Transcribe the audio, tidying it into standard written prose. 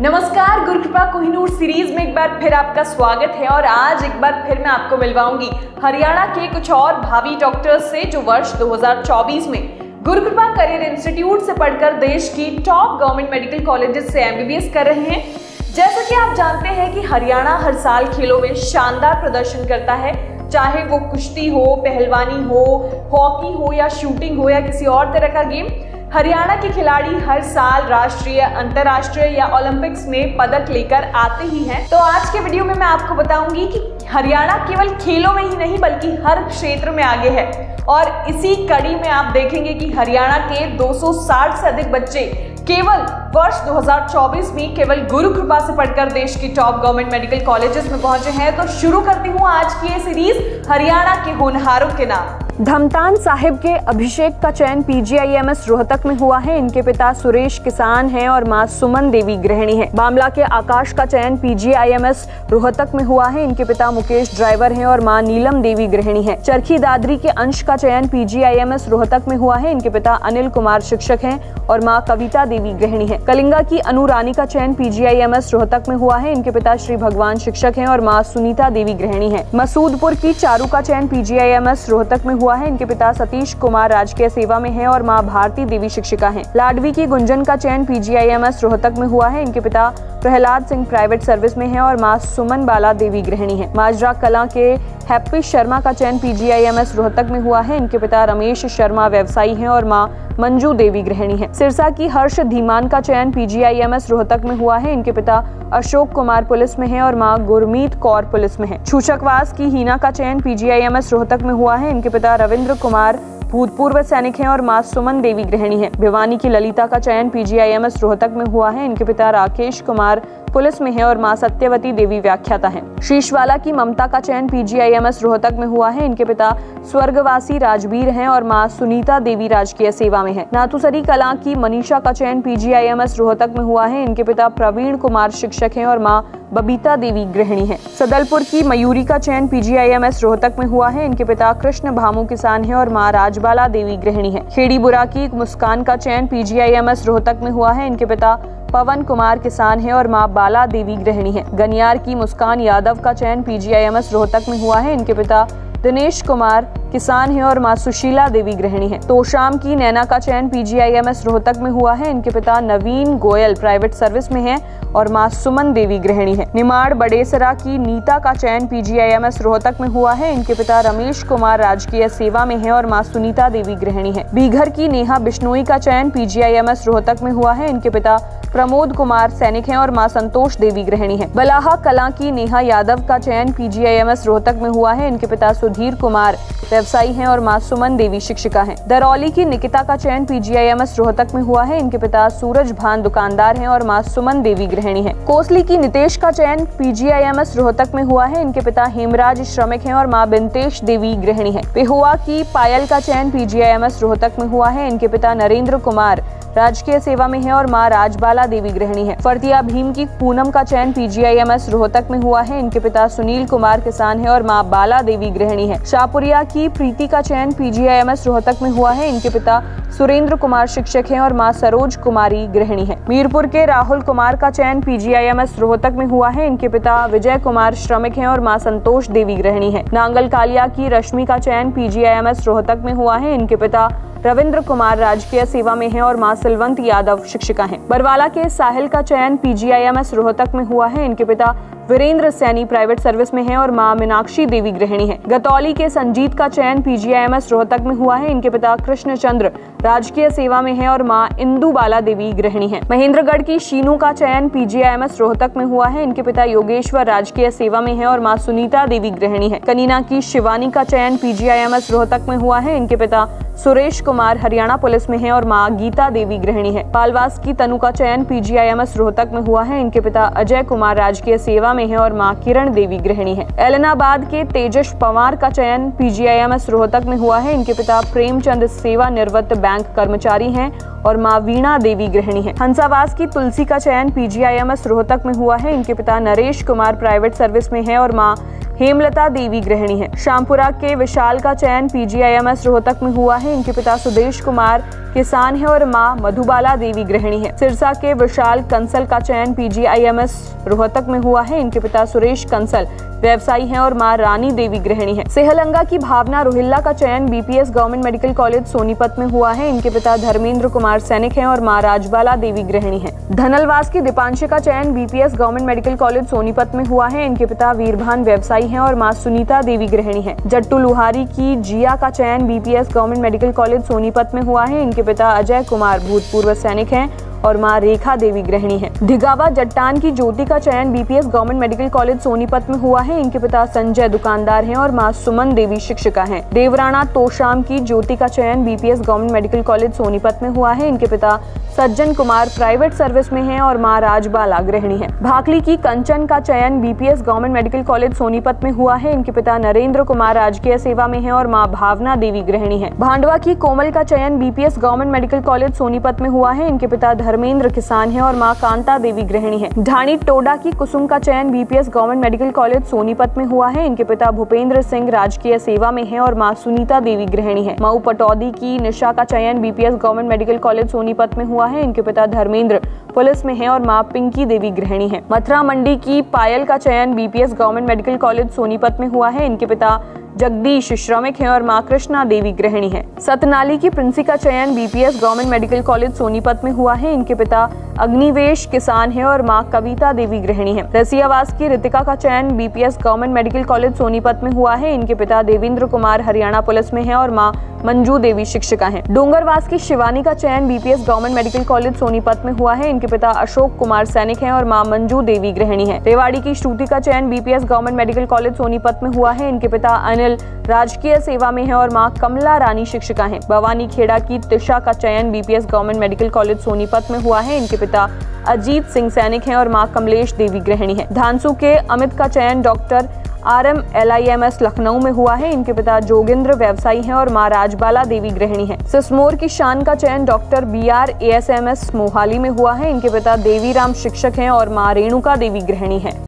नमस्कार, गुरुकृपा कोहिनूर सीरीज में एक बार फिर आपका स्वागत है और आज एक बार फिर मैं आपको मिलवाऊंगी हरियाणा के कुछ और भावी डॉक्टर्स से जो वर्ष 2024 में गुरुकृपा करियर इंस्टीट्यूट से पढ़कर देश की टॉप गवर्नमेंट मेडिकल कॉलेजेस से MBBS कर रहे हैं। जैसा कि आप जानते हैं कि हरियाणा हर साल खेलों में शानदार प्रदर्शन करता है, चाहे वो कुश्ती हो, पहलवानी हो, हॉकी हो या शूटिंग हो या किसी और तरह का गेम। हरियाणा के खिलाड़ी हर साल राष्ट्रीय, अंतर्राष्ट्रीय या ओलंपिक्स में पदक लेकर आते ही हैं। तो आज के वीडियो में मैं आपको बताऊंगी कि हरियाणा केवल खेलों में ही नहीं बल्कि हर क्षेत्र में आगे है। और इसी कड़ी में आप देखेंगे कि हरियाणा के 260 से अधिक बच्चे केवल वर्ष 2024 में केवल गुरुकृपा से पढ़कर देश की टॉप गवर्नमेंट मेडिकल कॉलेजेस में पहुंचे हैं। तो शुरू करती हूं आज की ये सीरीज हरियाणा के होनहारों के नाम। धमतान साहिब के अभिषेक का चयन PGIMS रोहतक में हुआ है। इनके पिता सुरेश किसान हैं और मां सुमन देवी गृहिणी है। बामला के आकाश का चयन PGIMS रोहतक में हुआ है। इनके पिता मुकेश ड्राइवर हैं और मां नीलम देवी गृहिणी है। चरखी दादरी के अंश का चयन PGIMS रोहतक में हुआ है। इनके पिता अनिल कुमार शिक्षक हैं और मां कविता देवी गृहिणी है। कलिंगा की अनुरानी का चयन PGIMS रोहतक में हुआ है। इनके पिता श्री भगवान शिक्षक हैं और मां सुनीता देवी गृहिणी है। मसूदपुर की चारू का चयन PGIMS रोहतक में हुआ है। इनके पिता सतीश कुमार राजकीय सेवा में हैं और मां भारती देवी शिक्षिका हैं। लाडवी की गुंजन का चयन PGIMS रोहतक में हुआ है। इनके पिता प्रहलाद सिंह प्राइवेट सर्विस में हैं और मां सुमन बाला देवी गृहिणी है। माजरा कला के हैप्पी शर्मा का चयन PGIMS रोहतक में हुआ है। इनके पिता रमेश शर्मा व्यवसायी हैं और मां मंजू देवी गृहिणी है। सिरसा की हर्ष धीमान का चयन PGIMS रोहतक में हुआ है। इनके पिता अशोक कुमार पुलिस में है और मां गुरमीत कौर पुलिस में है। छूछकवास की हीना का चयन PGIMS रोहतक में हुआ है। इनके पिता रविंद्र कुमार भूतपूर्व सैनिक हैं और मां सुमन देवी गृहिणी है। भिवानी की ललिता का चयन PGIMS रोहतक में हुआ है। इनके पिता राकेश कुमार पुलिस में है और मां सत्यवती देवी व्याख्याता हैं। शीशवाला की ममता का चयन PGIMS रोहतक में हुआ है। इनके पिता स्वर्गवासी राजवीर हैं और मां सुनीता देवी राजकीय सेवा में है। नाथुसरी कला की मनीषा का चयन PGIMS रोहतक में हुआ है। इनके पिता प्रवीण कुमार शिक्षक हैं और मां बबीता देवी गृहिणी है। सदलपुर की मयूरी का चयन PGIMS रोहतक में हुआ है। इनके पिता कृष्ण भामू किसान हैं और मां राजबाला देवी गृहिणी है। खेड़ीबुरा की मुस्कान का चयन PGIMS रोहतक में हुआ है। इनके पिता पवन कुमार किसान है और मां बाला देवी गृहिणी है। गनियार की मुस्कान यादव का चयन PGIMS रोहतक में हुआ है। इनके पिता दिनेश कुमार किसान है और मां सुशीला देवी गृहिणी है। तोशाम की नैना का चयन PGIMS रोहतक में हुआ है। इनके पिता नवीन गोयल प्राइवेट सर्विस में है और मां सुमन देवी गृहिणी है। निमाड़ बड़ेसरा की नीता का चयन PGIMS रोहतक में हुआ है। इनके पिता रमेश कुमार राजकीय सेवा में है और मां सुनीता देवी गृहिणी है। बीघर की नेहा बिश्नोई का चयन PGIMS रोहतक में हुआ है। इनके पिता प्रमोद कुमार सैनिक हैं और मां संतोष देवी गृहिणी है। बलाहा कला की नेहा यादव का चयन PGIMS रोहतक में हुआ है। इनके पिता सुधीर कुमार व्यवसायी हैं और मां सुमन देवी शिक्षिका हैं। दरौली की निकिता का चयन PGIMS रोहतक में हुआ है। इनके पिता सूरज भान दुकानदार हैं और मां सुमन देवी गृहिणी है। कोसली की नितेश का चयन PGIMS रोहतक में हुआ है। इनके पिता हेमराज श्रमिक हैं और मां बिंतेश देवी गृहिणी है। पेहुआ की पायल का चयन PGIMS रोहतक में हुआ है। इनके पिता नरेंद्र कुमार राजकीय सेवा में है और मां राजबाला देवी गृहिणी है। फर्तिया भीम की पूनम का चयन PGIMS रोहतक में हुआ है। इनके पिता सुनील कुमार किसान है और मां बाला देवी गृहिणी है। शाहपुरिया की प्रीति का चयन PGIMS रोहतक में हुआ है। इनके पिता सुरेंद्र कुमार शिक्षक हैं और मां सरोज कुमारी गृहिणी है। मीरपुर के राहुल कुमार का चयन PGIMS रोहतक में हुआ है। इनके पिता विजय कुमार श्रमिक हैं और मां संतोष देवी गृहिणी है। नांगल कालिया की रश्मि का चयन PGIMS रोहतक में हुआ है। इनके पिता रविंद्र कुमार राजकीय सेवा में है और मां सिलवंत यादव शिक्षिका हैं। बरवाला के साहिल का चयन PGIMS रोहतक में हुआ है। इनके पिता वीरेंद्र सैनी प्राइवेट सर्विस में है और मां मीनाक्षी देवी गृहिणी है। गतौली के संजीत का चयन PGIMS रोहतक में हुआ है। इनके पिता कृष्णचंद्र राजकीय सेवा में है और मां इंदु बाला देवी गृहिणी है। महेंद्रगढ़ की शीनू का चयन PGIMS रोहतक में हुआ है। इनके पिता योगेश्वर राजकीय सेवा में है और मां सुनीता देवी गृहिणी है। कनीना की शिवानी का चयन PGIMS रोहतक में हुआ है। इनके पिता सुरेश कुमार हरियाणा पुलिस में है और मां गीता देवी गृहिणी है। पालवास की तनु का चयन PGIMS रोहतक में हुआ है। इनके पिता अजय कुमार राजकीय सेवा में है और मां किरण देवी गृहिणी है। एलनाबाद के तेजस पवार का चयन PGIMS रोहतक में हुआ है। इनके पिता प्रेमचंद सेवानिवृत्त बैंक कर्मचारी हैं और मां वीणा देवी गृहिणी है। हंसावास की तुलसी का चयन PGIMS रोहतक में हुआ है। इनके पिता नरेश कुमार प्राइवेट सर्विस में है और मां हेमलता देवी गृहिणी है। शामपुरा के विशाल का चयन PGIMS रोहतक में हुआ है। इनके पिता सुदेश कुमार किसान है और मां मधुबाला देवी गृहिणी है। सिरसा के विशाल कंसल का चयन PGIMS रोहतक में हुआ है। इनके पिता सुरेश कंसल व्यवसायी हैं और मां रानी देवी गृहिणी है। सेहलंगा की भावना रोहिल्ला का चयन BPS government medical college Sonipat में हुआ है। इनके पिता धर्मेंद्र कुमार सैनिक हैं और मां राजबाला देवी गृहिणी है। धनलवास की दीपांशी का चयन BPS government medical college Sonipat में हुआ है। इनके पिता वीरभान व्यवसायी हैं और मां सुनीता देवी गृहिणी है। जट्टू लुहारी की जिया का चयन BPS government medical college Sonipat में हुआ है। इनके पिता अजय कुमार भूतपूर्व सैनिक हैं और मां रेखा देवी गृहिणी है। धिगावा जट्टान की ज्योति का चयन BPS government medical college Sonipat में हुआ है। इनके पिता संजय दुकानदार हैं और मां सुमन देवी शिक्षिका हैं। देवराणा तोशाम की ज्योति का चयन BPS government medical college Sonipat में हुआ है। इनके पिता सज्जन कुमार प्राइवेट सर्विस में हैं और मां राजबाला गृहिणी है। भाकली की कंचन का चयन BPS government medical college Sonipat में हुआ है। इनके पिता नरेंद्र कुमार राजकीय सेवा में हैं और मां भावना देवी गृहिणी है। भांडवा की कोमल का चयन BPS government medical college Sonipat में हुआ है। इनके पिता धर्मेंद्र किसान है और मां कांता देवी गृहिणी है। ढाणी टोडा की कुसुम का चयन BPS government medical college Sonipat में हुआ है। इनके पिता भूपेंद्र सिंह राजकीय सेवा में है और मां सुनीता देवी गृहिणी है। मऊ पटौदी की निशा का चयन BPS government medical college Sonipat में हुआ है। इनके पिता धर्मेंद्र पुलिस में है और मां पिंकी देवी गृहिणी है। मथुरा मंडी की पायल का चयन BPS government medical college Sonipat में हुआ है। इनके पिता जगदीश श्रमिक हैं और मां कृष्णा देवी गृहिणी है। सतनाली की प्रिंसी का चयन BPS government medical college Sonipat में हुआ है। इनके पिता अग्निवेश किसान है और मां कविता देवी गृहिणी है। रसियावास की रितिका का चयन BPS government medical college Sonipat में हुआ है। इनके पिता देवेंद्र कुमार हरियाणा पुलिस में है और मां मंजू देवी शिक्षिका हैं। डोंगरवास की शिवानी का चयन BPS government medical college Sonipat में हुआ है। इनके पिता अशोक कुमार सैनिक हैं और मां मंजू देवी गृहिणी है। रेवाड़ी की श्रुति का चयन BPS government medical college Sonipat में हुआ है। इनके पिता अनिल राजकीय सेवा में है और मां कमला रानी शिक्षिका हैं। भवानी खेड़ा की तिशा का चयन BPS government medical college Sonipat में हुआ है। इनके पिता अजीत सिंह सैनिक हैं और मां कमलेश देवी गृहिणी है। धांसू के अमित का चयन डॉक्टर RM LIMS लखनऊ में हुआ है। इनके पिता जोगिंद्र व्यवसायी हैं और मां राजबाला देवी गृहिणी है। सिसमोर की शान का चयन डॉक्टर BR ASMS मोहाली में हुआ है। इनके पिता देवीराम शिक्षक हैं और मां रेणुका देवी गृहिणी है।